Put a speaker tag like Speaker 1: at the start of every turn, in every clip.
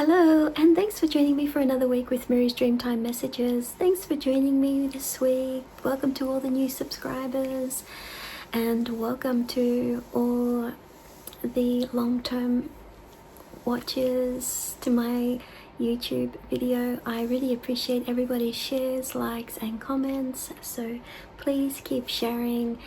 Speaker 1: Hello, and thanks for joining me for another week with Mirree's Dreamtime Messages. Thanks for joining me this week. Welcome to all the new subscribers, and welcome to all the long-term watchers to my YouTube video. I really appreciate everybody's shares, likes, and comments, so please keep sharing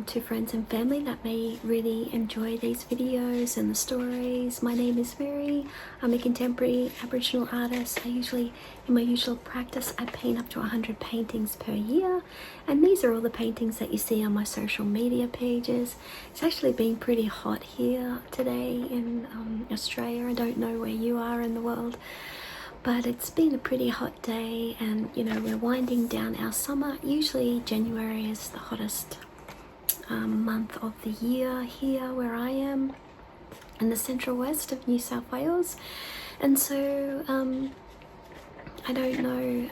Speaker 1: to friends and family that may really enjoy these videos and the stories. My name is Mirree. I'm a contemporary Aboriginal artist. In my usual practice, I paint up to 100 paintings per year, and these are all the paintings that you see on my social media pages. It's actually been pretty hot here today in Australia. I don't know where you are in the world, but it's been a pretty hot day, and you know, we're winding down our summer. Usually January is the hottest month of the year here where I am in the central west of New South Wales, and so I don't know,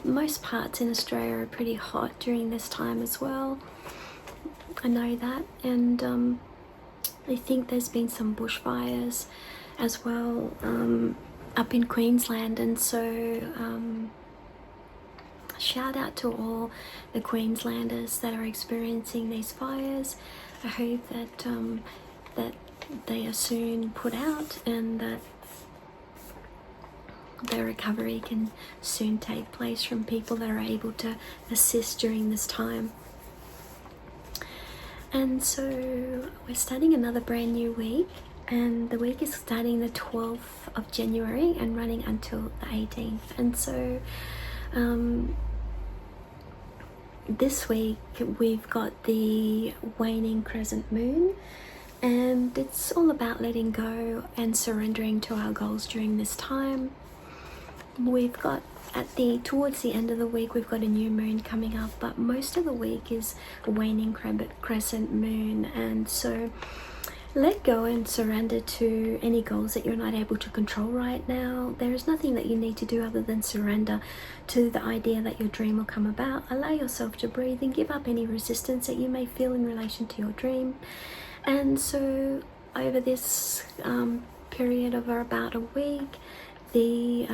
Speaker 1: most parts in Australia are pretty hot during this time as well. I know that, and I think there's been some bushfires as well up in Queensland, and so shout out to all the Queenslanders that are experiencing these fires. I hope that that they are soon put out, and that their recovery can soon take place from people that are able to assist during this time. And so we're starting another brand new week, and the week is starting the 12th of January and running until the 18th. And so this week we've got the waning crescent moon, and it's all about letting go and surrendering to our goals during this time. We've got towards the end of the week we've got a new moon coming up, but most of the week is a waning crescent moon, and so let go and surrender to any goals that you're not able to control right now. There is nothing that you need to do other than surrender to the idea that your dream will come about. Allow yourself to breathe and give up any resistance that you may feel in relation to your dream. And so over this period of about a week, the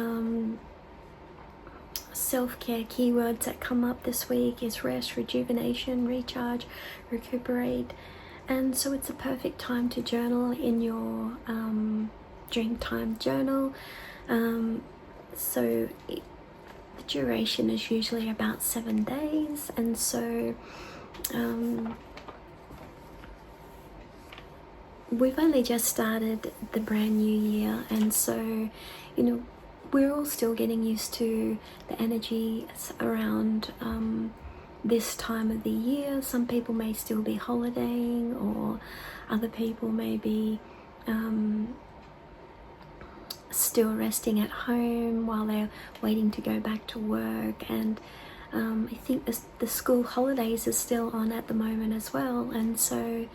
Speaker 1: self-care keywords that come up this week is rest, rejuvenation, recharge, recuperate. And so it's a perfect time to journal in your Dreamtime journal. So the duration is usually about 7 days, and so we've only just started the brand new year, and so you know, we're all still getting used to the energy around this time of the year. Some people may still be holidaying, or other people may be still resting at home while they're waiting to go back to work. And I think the school holidays are still on at the moment as well, and so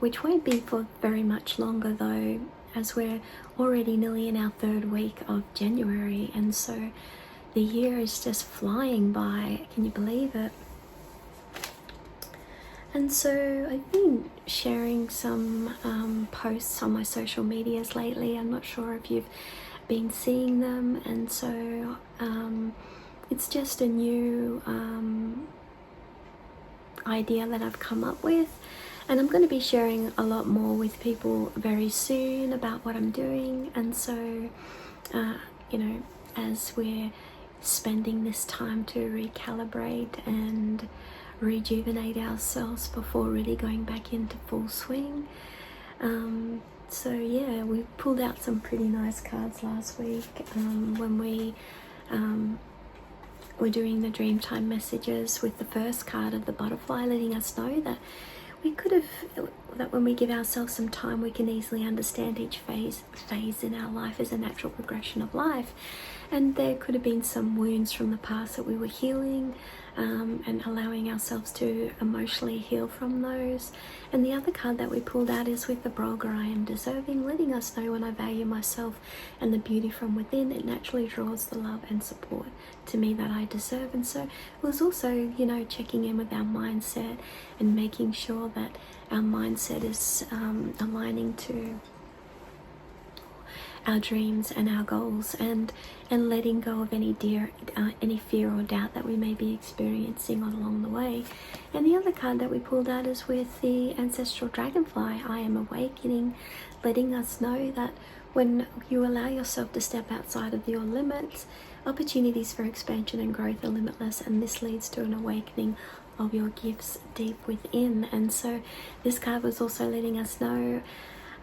Speaker 1: which won't be for very much longer though, as we're already nearly in our 3rd week of January, and so the year is just flying by. Can you believe it? And so I've been sharing some posts on my social medias lately. I'm not sure if you've been seeing them, and so it's just a new idea that I've come up with, and I'm going to be sharing a lot more with people very soon about what I'm doing. And so you know, as we're spending this time to recalibrate and rejuvenate ourselves before really going back into full swing. So yeah, we pulled out some pretty nice cards last week when we were doing the Dreamtime messages, with the first card of the butterfly letting us know that that when we give ourselves some time, we can easily understand each phase in our life as a natural progression of life. And there could have been some wounds from the past that we were healing, and allowing ourselves to emotionally heal from those. And the other card that we pulled out is with the Brolga, I am deserving, letting us know when I value myself and the beauty from within, it naturally draws the love and support to me that I deserve. And so it was also, you know, checking in with our mindset and making sure that our mindset is aligning to our dreams and our goals, and letting go of any fear or doubt that we may be experiencing along the way. And the other card that we pulled out is with the ancestral dragonfly. I am awakening, letting us know that when you allow yourself to step outside of your limits, opportunities for expansion and growth are limitless, and this leads to an awakening of your gifts deep within. And so this card was also letting us know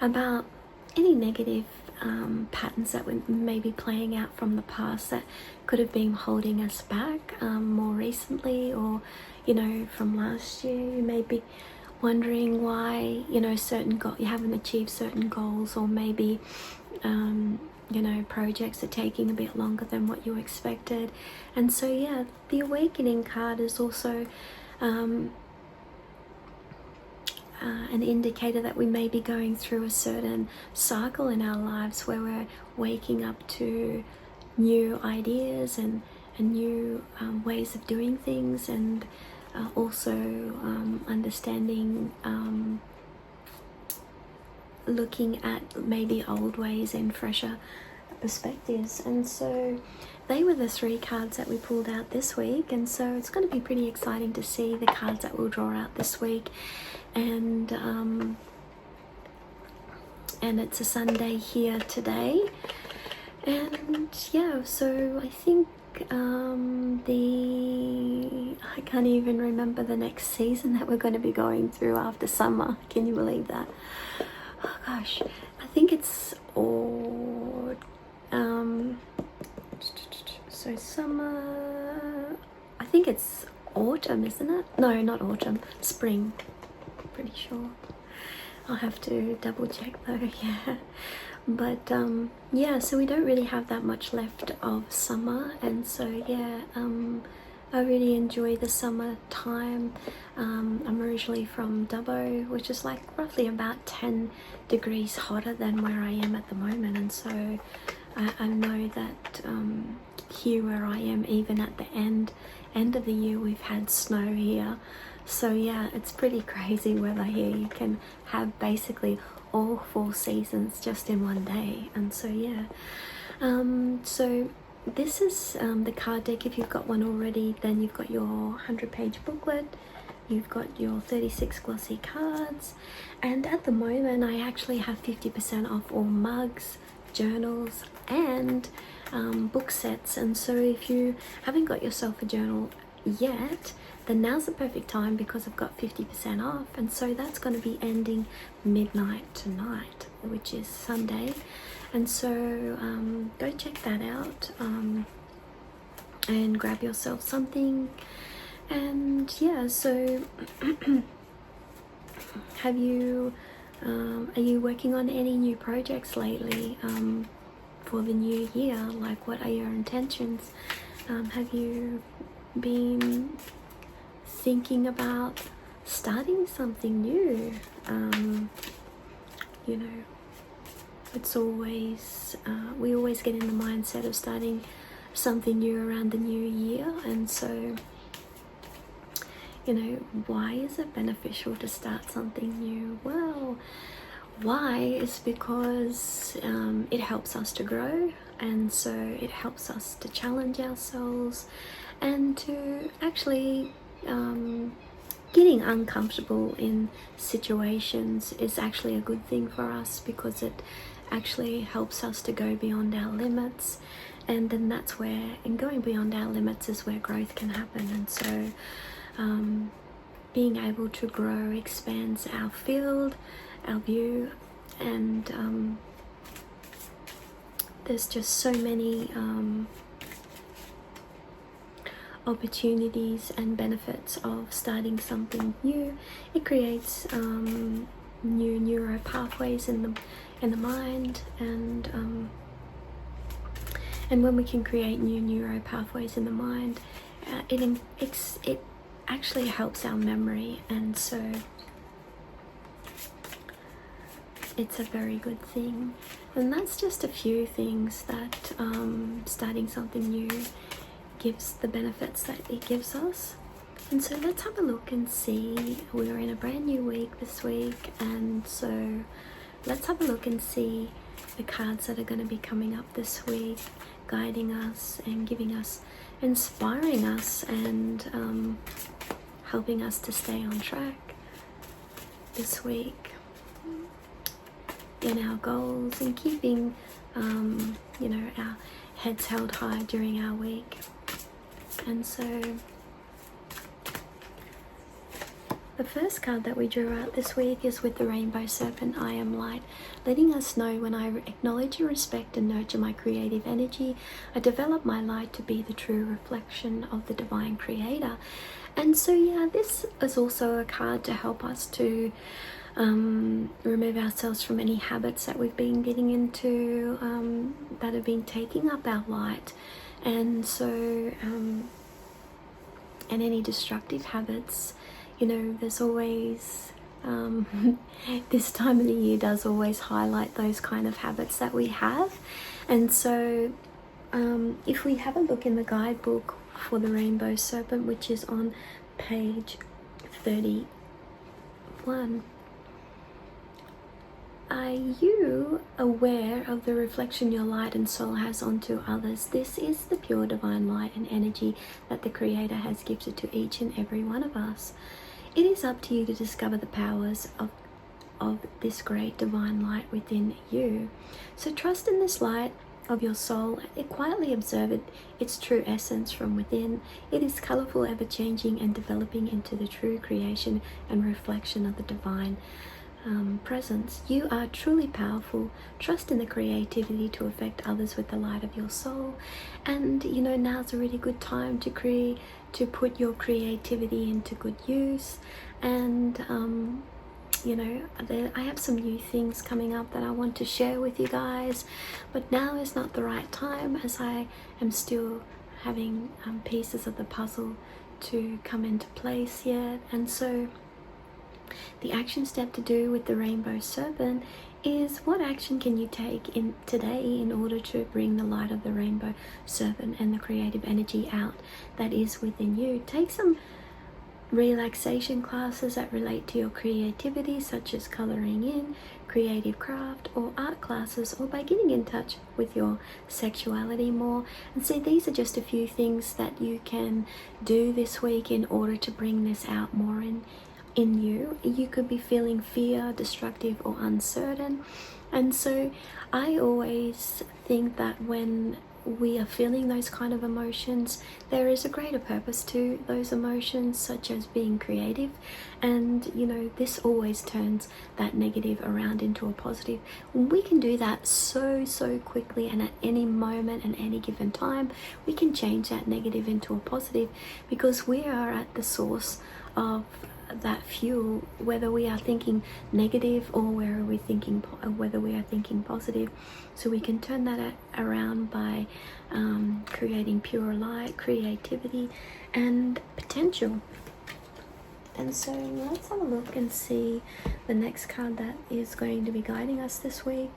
Speaker 1: about any negative patterns that may be playing out from the past that could have been holding us back more recently, or from last year. You may be wondering why you haven't achieved certain goals, or maybe projects are taking a bit longer than what you expected. And so yeah, the awakening card is also an indicator that we may be going through a certain cycle in our lives where we're waking up to new ideas and new ways of doing things, and also understanding, looking at maybe old ways in fresher perspectives. And so they were the 3 cards that we pulled out this week, and so it's going to be pretty exciting to see the cards that we'll draw out this week. And it's a Sunday here today, and yeah, so I think I can't even remember the next season that we're going to be going through after summer. Can you believe that? Oh gosh, I think it's so summer, I think it's autumn, isn't it? No, not autumn, spring, pretty sure. I'll have to double check though. Yeah, but yeah, so we don't really have that much left of summer, and so yeah, I really enjoy the summer time. I'm originally from Dubbo, which is like roughly about 10 degrees hotter than where I am at the moment, and so I know that here where I am, even at the end of the year, we've had snow here. So yeah, it's pretty crazy weather here. You can have basically all 4 seasons just in one day. And so yeah, so this is the card deck. If you've got one already, then you've got your 100-page booklet, you've got your 36 glossy cards, and at the moment I actually have 50% off all mugs, journals, and book sets. And so if you haven't got yourself a journal yet, then now's the perfect time, because I've got 50% off, and so that's going to be ending midnight tonight, which is Sunday. And so go check that out and grab yourself something. And yeah, so are you working on any new projects lately for the new year? Like, what are your intentions? Have you been thinking about starting something new? It's always we always get in the mindset of starting something new around the new year, and so why is it beneficial to start something new? Well, why is because it helps us to grow, and so it helps us to challenge ourselves, and to actually getting uncomfortable in situations is actually a good thing for us, because it actually helps us to go beyond our limits, and then that's where, and going beyond our limits is where growth can happen. And so being able to grow expands our field, our view, and there's just so many opportunities and benefits of starting something new. It creates new neuro pathways in the mind, and when we can create new neuro pathways in the mind, it actually helps our memory, and so it's a very good thing. And that's just a few things that starting something new gives, the benefits that it gives us. And so let's have a look and see. We're in a brand new week this week, and so let's have a look and see the cards that are going to be coming up this week, guiding us and giving us, inspiring us, and helping us to stay on track this week in our goals, and keeping you know, our heads held high during our week. And so the first card that we drew out this week is with the Rainbow Serpent, I am light, letting us know when I acknowledge and respect and nurture my creative energy, I develop my light to be the true reflection of the divine creator. And so yeah, this is also a card to help us to remove ourselves from any habits that we've been getting into that have been taking up our light. And so and any destructive habits. You know, there's always, this time of the year does always highlight those kind of habits that we have. And so if we have a look in the guidebook for the Rainbow Serpent, which is on page 31, are you aware of the reflection your light and soul has onto others? This is the pure divine light and energy that the Creator has gifted to each and every one of us. It is up to you to discover the powers of this great divine light within you. So trust in this light of your soul and quietly observe its true essence from within. It is colorful, ever-changing, and developing into the true creation and reflection of the divine presence. You are truly powerful. Trust in the creativity to affect others with the light of your soul. And you know, now's a really good time to put your creativity into good use. And you know, I have some new things coming up that I want to share with you guys, but now is not the right time, as I am still having pieces of the puzzle to come into place yet. And so the action step to do with the Rainbow Serpent is, what action can you take in today in order to bring the light of the Rainbow Serpent and the creative energy out that is within you? Take some relaxation classes that relate to your creativity, such as coloring in, creative craft, or art classes, or by getting in touch with your sexuality more. And see, these are just a few things that you can do this week in order to bring this out more in you. You could be feeling fear, destructive, or uncertain. And so I always think that when we are feeling those kind of emotions, there is a greater purpose to those emotions, such as being creative. And you know, this always turns that negative around into a positive. We can do that so quickly, and at any moment and any given time we can change that negative into a positive, because we are at the source of that fuel, whether we are thinking negative or whether we are thinking positive. So we can turn that around by creating pure light, creativity, and potential. And so let's have a look and see the next card that is going to be guiding us this week.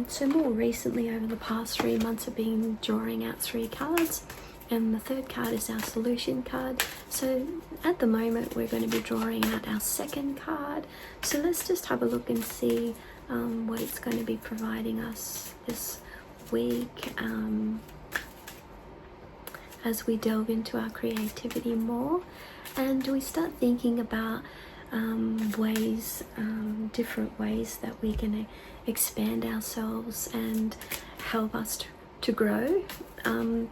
Speaker 1: So more recently, over the past 3 months, I've been drawing out 3 cards. And the third card is our solution card. So at the moment we're going to be drawing out our second card. So let's just have a look and see what it's going to be providing us this week as we delve into our creativity more, and we start thinking about different ways that we can expand ourselves and help us to grow and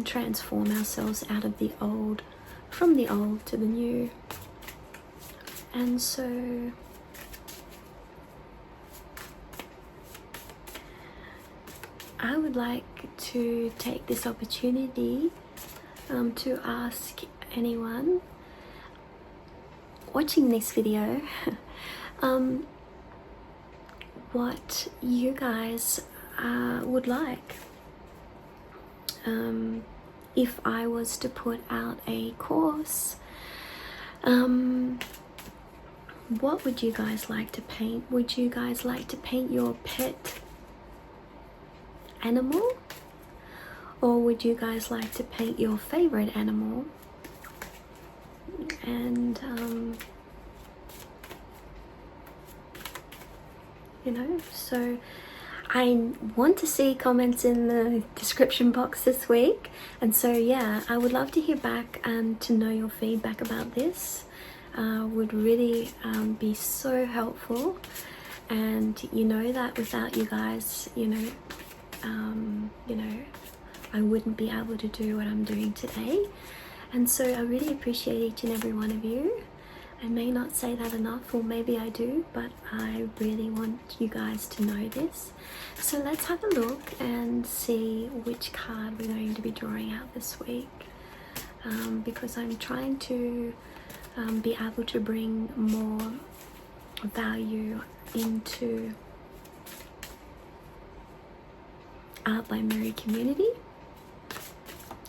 Speaker 1: transform ourselves out of the old, from the old to the new. And so I would like to take this opportunity to ask anyone watching this video what you guys would like. If I was to put out a course, what would you guys like to paint? Would you guys like to paint your pet animal? Or would you guys like to paint your favorite animal? And you know, so I want to see comments in the description box this week, and so yeah, I would love to hear back and to know your feedback about this. Would really be so helpful, and you know that without you guys, you know, I wouldn't be able to do what I'm doing today. And so I really appreciate each and every one of you. I may not say that enough, or maybe I do, but I really want you guys to know this. So let's have a look and see which card we're going to be drawing out this week, because I'm trying to be able to bring more value into Art by Mirree community.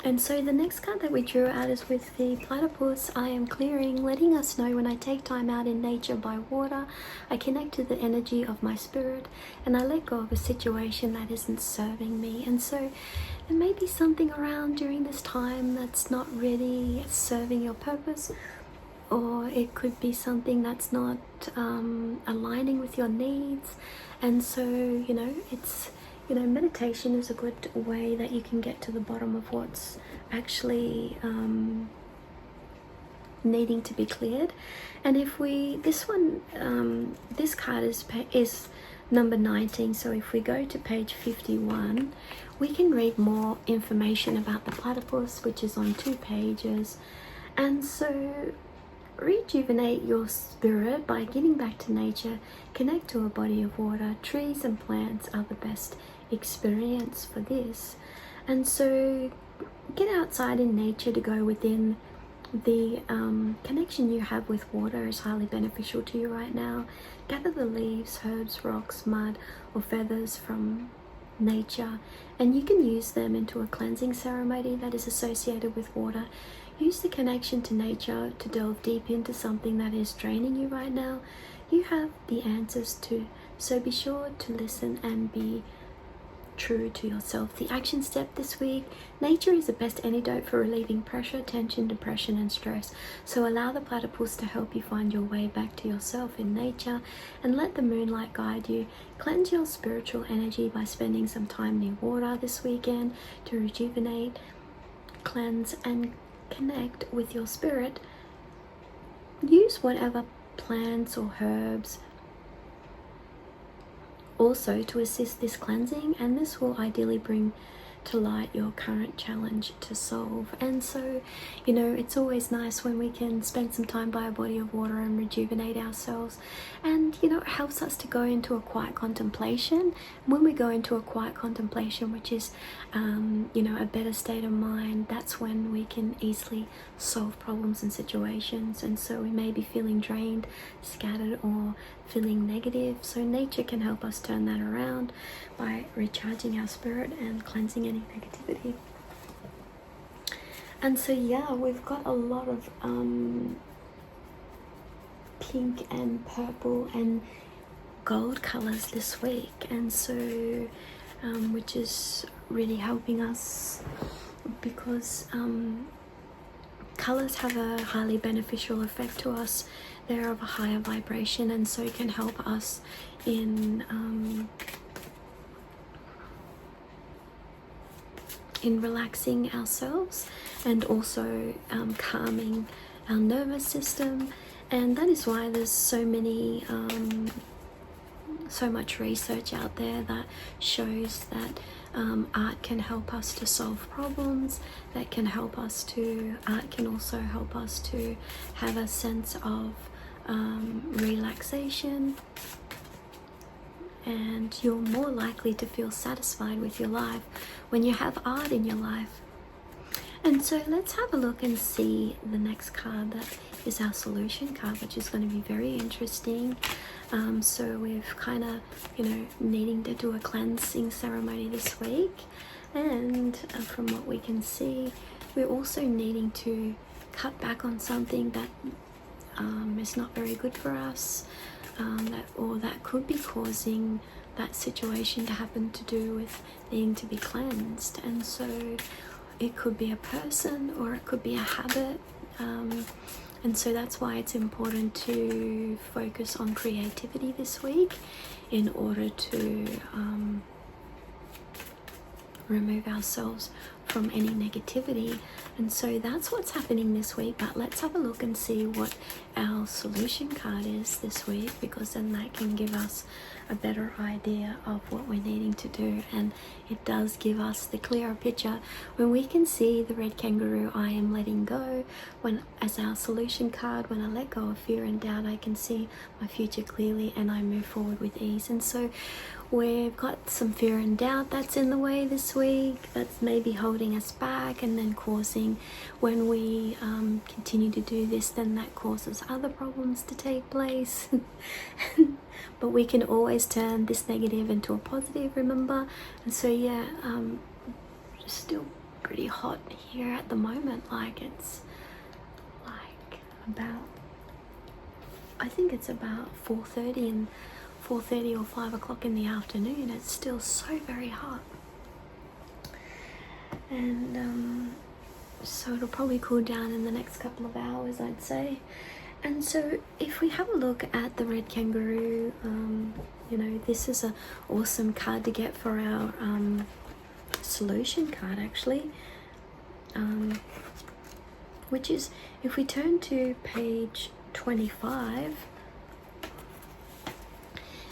Speaker 1: And so the next card that we drew out is with the platypus. I am clearing, letting us know when I take time out in nature by water, I connect to the energy of my spirit, and I let go of a situation that isn't serving me. And so there may be something around during this time that's not really serving your purpose, or it could be something that's not aligning with your needs. And so, you know, it's, you know, meditation is a good way that you can get to the bottom of what's actually needing to be cleared. And if we, this one, this card is number 19, so if we go to page 51, we can read more information about the platypus, which is on 2 pages. And so rejuvenate your spirit by getting back to nature, connect to a body of water. Trees and plants are the best experience for this. And so get outside in nature to go within. The connection you have with water is highly beneficial to you right now. Gather the leaves, herbs, rocks, mud, or feathers from nature, and you can use them into a cleansing ceremony that is associated with water. Use the connection to nature to delve deep into something that is draining you right now. You have the answers to, so be sure to listen and be true to yourself. The action step this week: nature is the best antidote for relieving pressure, tension, depression, and stress. So allow the platypus to help you find your way back to yourself in nature, and let the moonlight guide you. Cleanse your spiritual energy by spending some time near water this weekend to rejuvenate, cleanse, and connect with your spirit. Use whatever plants or herbs also to assist this cleansing, and this will ideally bring to light your current challenge to solve. And so, you know, it's always nice when we can spend some time by a body of water and rejuvenate ourselves. And, you know, it helps us to go into a quiet contemplation. When we go into a quiet contemplation, which is, you know, a better state of mind, that's when we can easily solve problems and situations. And so we may be feeling drained, scattered, or feeling negative. So nature can help us turn that around by recharging our spirit and cleansing any negativity. And so yeah, we've got a lot of pink and purple and gold colors this week, and so which is really helping us, because colors have a highly beneficial effect to us. They're of a higher vibration, and so it can help us in relaxing ourselves, and also calming our nervous system. And that is why there's so many so much research out there that shows that art can help us to solve problems, that can help us to, art can also help us to have a sense of relaxation, and you're more likely to feel satisfied with your life when you have art in your life. And so let's have a look and see the next card that is our solution card, which is going to be very interesting. So we've kind of, you know, needing to do a cleansing ceremony this week, and from what we can see, we're also needing to cut back on something that is not very good for us, that could be causing that situation to happen, to do with needing to be cleansed. And so it could be a person, or it could be a habit, and so that's why it's important to focus on creativity this week in order to remove ourselves from any negativity. And so that's what's happening this week. But let's have a look and see what our solution card is this week, because then that can give us a better idea of what we're needing to do. And it does give us the clearer picture when we can see the red kangaroo, I am letting go. When, as our solution card, when I let go of fear and doubt, I can see my future clearly and I move forward with ease. And so we've got some fear and doubt that's in the way this week, that's maybe holding us back, and then causing, when we continue to do this, then that causes other problems to take place. But we can always turn this negative into a positive, remember? And so yeah, it's still pretty hot here at the moment. Like, it's like about, I think it's about 4:30 or 5 o'clock in the afternoon. It's still so very hot. And so it'll probably cool down in the next couple of hours, I'd say. And so if we have a look at the red kangaroo, you know, this is an awesome card to get for our solution card, actually, which is, if we turn to page 25,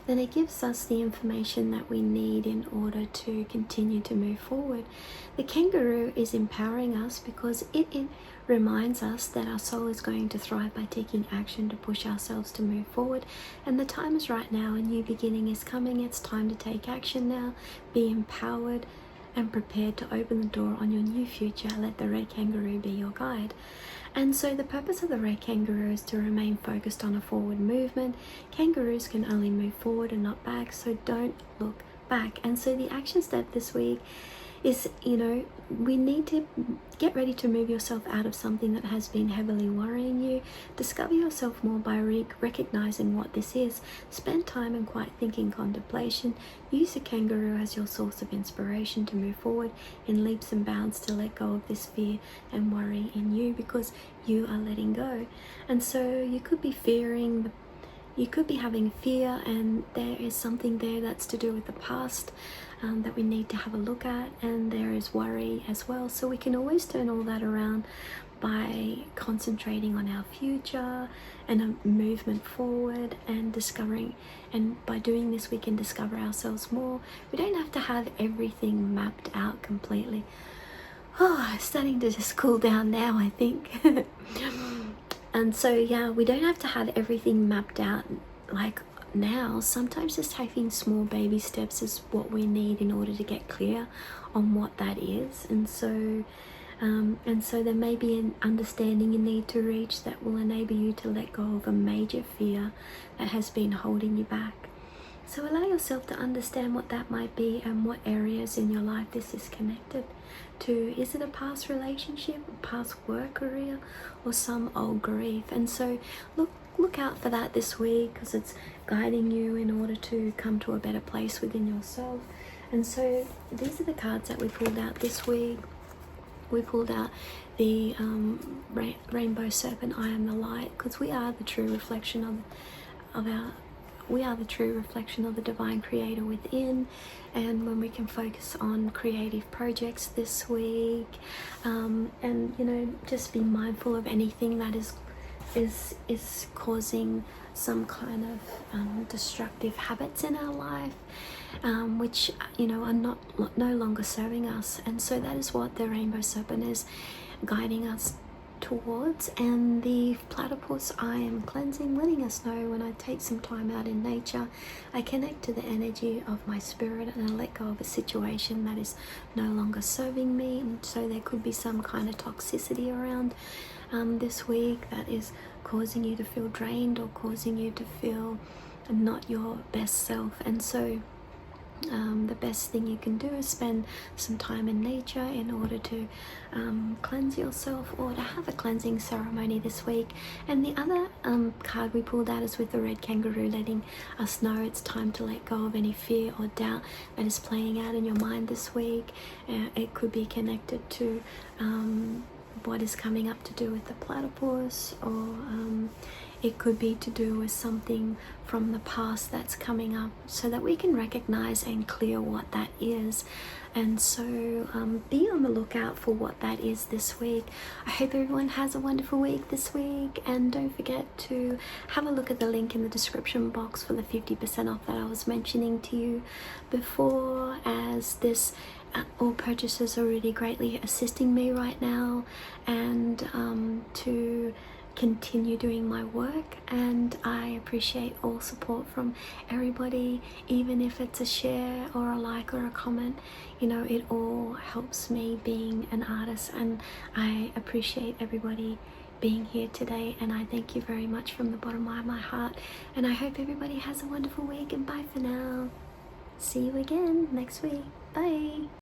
Speaker 1: then it gives us the information that we need in order to continue to move forward. The kangaroo is empowering us because it reminds us that our soul is going to thrive by taking action to push ourselves to move forward. And the time is right now. A new beginning is coming. It's time to take action now. Be empowered and prepared to open the door on your new future. Let the red kangaroo be your guide. And so the purpose of the red kangaroo is to remain focused on a forward movement. Kangaroos can only move forward and not back, so don't look back. And so the action step this week is, you know, we need to get ready to move yourself out of something that has been heavily worrying you. Discover yourself more by recognizing what this is. Spend time in quiet thinking, contemplation. Use a kangaroo as your source of inspiration to move forward in leaps and bounds, to let go of this fear and worry in you, because you are letting go. And so you could be fearing, you could be having fear, and there is something there that's to do with the past that we need to have a look at, and there is worry as well. So we can always turn all that around by concentrating on our future and a movement forward and discovering, and by doing this we can discover ourselves more. We don't have to have everything mapped out completely. Oh, it's starting to just cool down now, I think. And so yeah, we don't have to have everything mapped out like now. Sometimes just taking small baby steps is what we need in order to get clear on what that is. And so there may be an understanding you need to reach that will enable you to let go of a major fear that has been holding you back. So allow yourself to understand what that might be and what areas in your life this is connected to. Is it a past relationship, a past work career, or some old grief? And so look out for that this week, because it's guiding you in order to come to a better place within yourself. And so these are the cards that we pulled out this week. We pulled out the Rainbow Serpent, I am the light, because we are the true reflection we are the true reflection of the divine creator within. And when we can focus on creative projects this week, and you know, just be mindful of anything that is causing some kind of destructive habits in our life, which, you know, are no longer serving us. And so that is what the Rainbow Serpent is guiding us towards. And the Platypus, I am cleansing, letting us know when I take some time out in nature, I connect to the energy of my spirit and I let go of a situation that is no longer serving me. And so there could be some kind of toxicity around this week that is causing you to feel drained or causing you to feel not your best self. And so the best thing you can do is spend some time in nature in order to cleanse yourself, or to have a cleansing ceremony this week. And the other card we pulled out is with the red kangaroo, letting us know it's time to let go of any fear or doubt that is playing out in your mind this week. It could be connected to what is coming up to do with the platypus, or it could be to do with something from the past that's coming up, so that we can recognize and clear what that is. And so be on the lookout for what that is this week. I hope everyone has a wonderful week this week, and don't forget to have a look at the link in the description box for the 50% off that I was mentioning to you before, as this all purchases are really greatly assisting me right now, and to continue doing my work. And I appreciate all support from everybody, even if it's a share or a like or a comment. You know, it all helps me being an artist, and I appreciate everybody being here today, and I thank you very much from the bottom of my heart. And I hope everybody has a wonderful week, and bye for now. See you again next week. Bye.